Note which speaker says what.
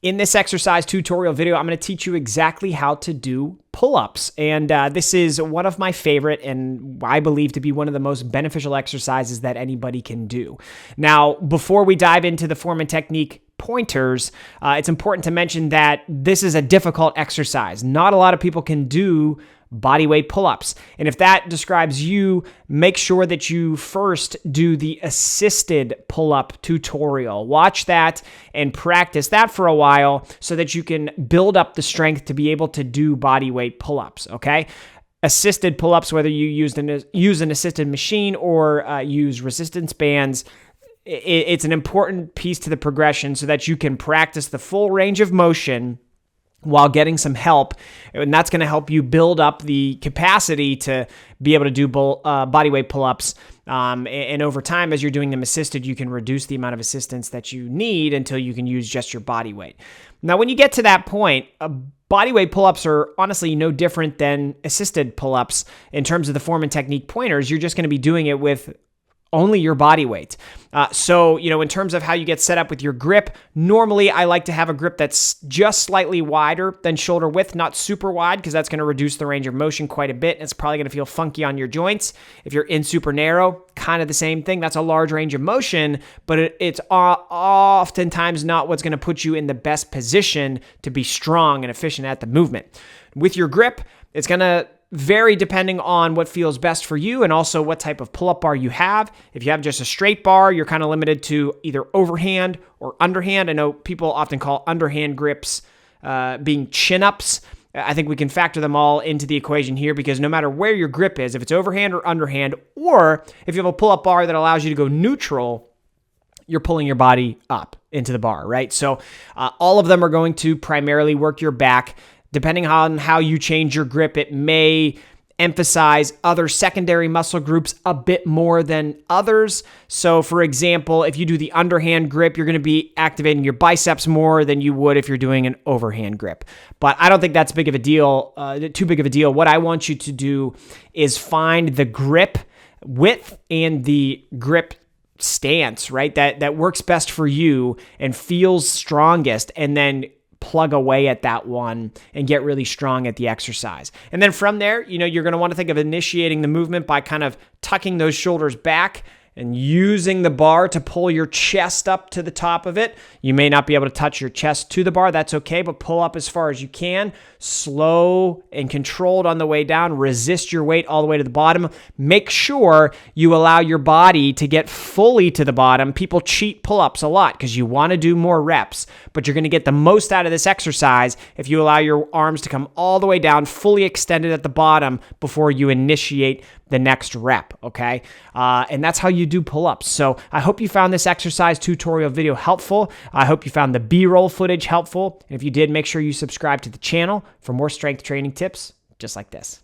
Speaker 1: In this exercise tutorial video, I'm going to teach you exactly how to do pull-ups. And this is one of my favorite and I believe to be one of the most beneficial exercises that anybody can do. Now, before we dive into the form and technique pointers, it's important to mention that this is a difficult exercise. Not a lot of people can do bodyweight pull-ups. And if that describes you, make sure that you first do the assisted pull-up tutorial. Watch that and practice that for a while so that you can build up the strength to be able to do bodyweight pull-ups, okay? Assisted pull-ups, whether you use an assisted machine or use resistance bands, it's an important piece to the progression so that you can practice the full range of motion while getting some help, and that's going to help you build up the capacity to be able to do bodyweight pull-ups. And over time, as you're doing them assisted, you can reduce the amount of assistance that you need until you can use just your body weight. Now, when you get to that point, bodyweight pull-ups are honestly no different than assisted pull-ups in terms of the form and technique pointers. You're just going to be doing it with only your body weight. So, in terms of how you get set up with your grip, normally I like to have a grip that's just slightly wider than shoulder width, not super wide, because that's going to reduce the range of motion quite a bit. It's probably going to feel funky on your joints. If you're in super narrow, kind of the same thing. That's a large range of motion, but it's oftentimes not what's going to put you in the best position to be strong and efficient at the movement. With your grip, it's going to vary depending on what feels best for you and also what type of pull-up bar you have. If you have just a straight bar, you're kind of limited to either overhand or underhand. I know people often call underhand grips being chin-ups. I think we can factor them all into the equation here because no matter where your grip is, if it's overhand or underhand, or if you have a pull-up bar that allows you to go neutral, you're pulling your body up into the bar, right? So all of them are going to primarily work your back. Depending on how you change your grip, it may emphasize other secondary muscle groups a bit more than others. So for example, if you do the underhand grip, you're going to be activating your biceps more than you would if you're doing an overhand grip. But I don't think that's too big of a deal. What I want you to do is find the grip width and the grip stance, right? That works best for you and feels strongest, and then plug away at that one and get really strong at the exercise. And then from there, you're going to want to think of initiating the movement by kind of tucking those shoulders back and using the bar to pull your chest up to the top of it. You may not be able to touch your chest to the bar. That's okay, but pull up as far as you can. Slow and controlled on the way down. Resist your weight all the way to the bottom. Make sure you allow your body to get fully to the bottom. People cheat pull-ups a lot because you want to do more reps, but you're going to get the most out of this exercise if you allow your arms to come all the way down, fully extended at the bottom before you initiate the next rep, okay? And that's how you do pull-ups. So I hope you found this exercise tutorial video helpful. I hope you found the B-roll footage helpful. And if you did, make sure you subscribe to the channel for more strength training tips just like this.